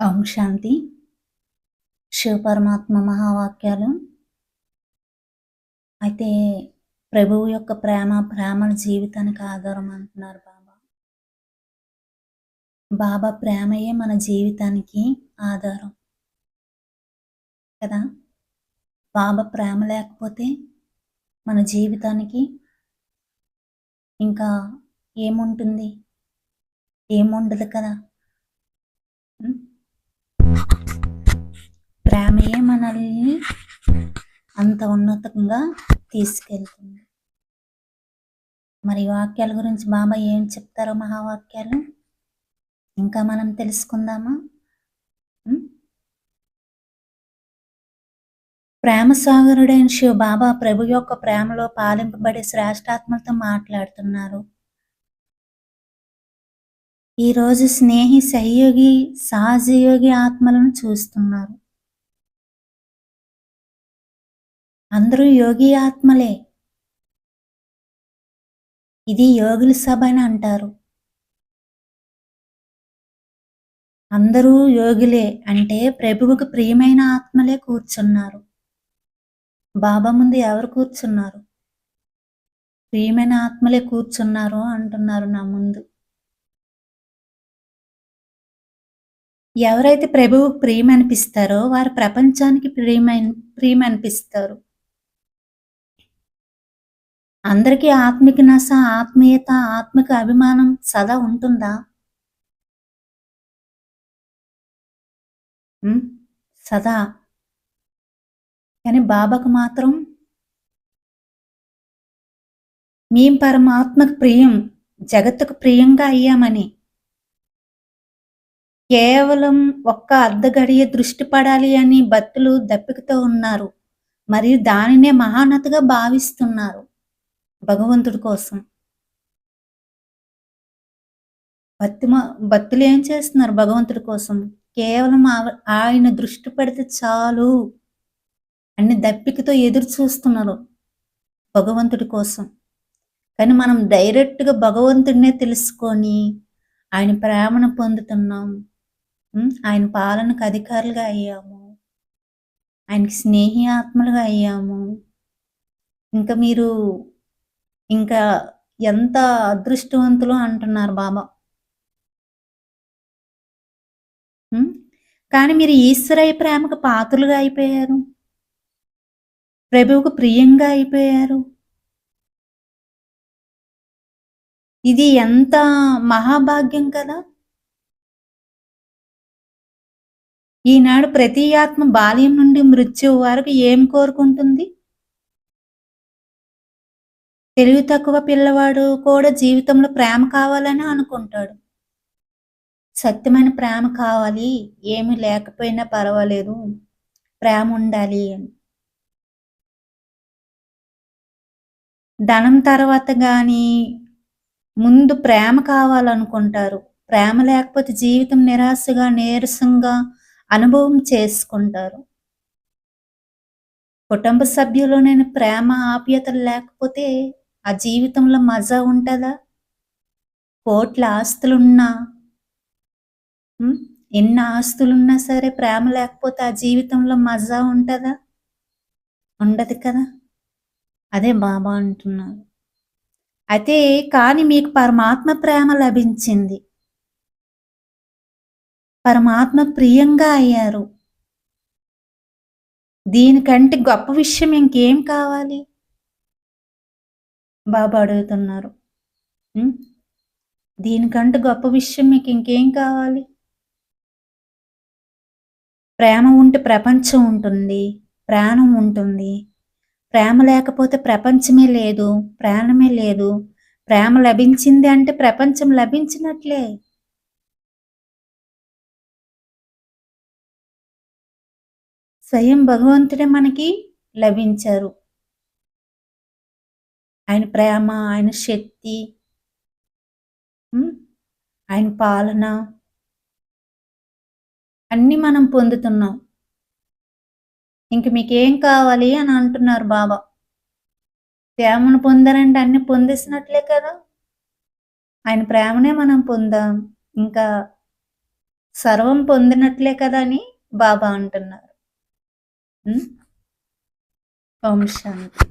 ఓం శాంతి. శివపరమాత్మ మహావాక్యాలు. అయితే ప్రభువు యొక్క ప్రేమ జీవితానికి ఆధారం అంటున్నారు బాబా. బాబా ప్రేమయే మన జీవితానికి ఆధారం కదా! బాబా ప్రేమ లేకపోతే మన జీవితానికి ఇంకా ఏముంటుంది? ఏముండదు కదా! హ్మ్. ప్రేమయే మనల్ని అంత ఉన్నతంగా తీసుకెళ్తుంది. మరి వాక్యాల గురించి బాబా ఏం చెప్తారో మహావాక్యాలు ఇంకా మనం తెలుసుకుందామా? ప్రేమ సాగరుడైన శివ బాబా ప్రభు యొక్క ప్రేమలో పాలింపబడే శ్రేష్ఠాత్మలతో మాట్లాడుతున్నారు. ఈరోజు స్నేహి, సహయోగి, సహజయోగి ఆత్మలను చూస్తున్నారు. అందరూ యోగి ఆత్మలే. ఇది యోగుల సభ అని అంటారు. అందరూ యోగులే అంటే ప్రభువుకు ప్రియమైన ఆత్మలే కూర్చున్నారు. బాబా ముందు ఎవరు కూర్చున్నారు? ప్రియమైన ఆత్మలే కూర్చున్నారు అంటున్నారు నా ముందు. ఎవరైతే ప్రభువుకు ప్రియమనిపిస్తారో వారు ప్రపంచానికి ప్రియమనిపిస్తారు. అందరికీ ఆత్మిక నశ, ఆత్మీయత, ఆత్మిక అభిమానం సదా ఉంటుందా? సదా. కానీ బాబాకు మాత్రం మేం పరమాత్మకు ప్రియం, జగత్తుకు ప్రియంగా అయ్యామని. కేవలం ఒక్క అర్ధగడియ దృష్టి పడాలి అని భక్తులు దప్పికతో ఉన్నారు. మరియు దానినే మహానతగా భావిస్తున్నారు భగవంతుడి కోసం. భక్తులు ఏం చేస్తున్నారు భగవంతుడి కోసం? కేవలం ఆయన దృష్టి పెడితే చాలు అన్ని దప్పికతో ఎదురు చూస్తున్నారు భగవంతుడి కోసం. కానీ మనం డైరెక్ట్‌గా భగవంతుడినే తెలుసుకొని ఆయన ప్రేమను పొందుతున్నాం. ఆయన పాలనకు అధికారులుగా అయ్యాము. ఆయనకి స్నేహి ఆత్మలుగా అయ్యాము. మీరు ఇంకా ఎంత అదృష్టవంతులు అంటున్నారు బాబా. కానీ మీరు ఈశ్వరయ్య ప్రేమకు పాత్రులుగా అయిపోయారు. ప్రభువుకు ప్రియంగా అయిపోయారు. ఇది ఎంత మహాభాగ్యం కదా! ఈనాడు ప్రతి ఆత్మ బాల్యం నుండి మృత్యువు వరకు ఏం కోరుకుంటుంది? తెలివి తక్కువ పిల్లవాడు కూడా జీవితంలో ప్రేమ కావాలని అనుకుంటాడు. సత్యమైన ప్రేమ కావాలి, ఏమీ లేకపోయినా పర్వాలేదు, ప్రేమ ఉండాలి అని. ధనం తర్వాత గాని ముందు ప్రేమ కావాలనుకుంటారు. ప్రేమ లేకపోతే జీవితం నిరాశగా, నీరసంగా అనుభవం చేసుకుంటారు. కుటుంబ సభ్యుల్లోనైనా ప్రేమ, ఆప్యాయతలు లేకపోతే ఆ జీవితంలో మజా ఉంటదా? కోట్ల ఆస్తులున్నా, ఎన్ని ఆస్తులున్నా సరే ప్రేమ లేకపోతే ఆ జీవితంలో మజా ఉంటదా? ఉండదు కదా! అదే బాబా అంటున్నారు. అయితే కానీ మీకు పరమాత్మ ప్రేమ లభించింది. పరమాత్మ ప్రియంగా అయ్యారు. దీనికంటే గొప్ప విషయం ఇంకేం కావాలి? బాబా అడుగుతున్నారు. దీనికంటే గొప్ప విషయం మీకు ఇంకేం కావాలి? ప్రేమ ఉంటే ప్రపంచం ఉంటుంది. ప్రాణం ఉంటుంది. ప్రేమ లేకపోతే ప్రపంచమే లేదు. ప్రాణమే లేదు. ప్రేమ లభించింది అంటే ప్రపంచం లభించినట్లే. స్వయం భగవంతుడే మనకి లభించారు. ఆయన ప్రేమ, ఆయన శక్తి, ఆయన పాలన అన్నీ మనం పొందుతున్నాం. ఇంక మీకేం కావాలి అని అంటున్నారు బాబా. ప్రేమను పొందారంటే అన్ని పొందేసినట్లే కదా! ఆయన ప్రేమనే మనం పొందాం. ఇంకా సర్వం పొందినట్లే కదా అని బాబా అంటున్నారు. హ్మ్. ఓం శాంతి.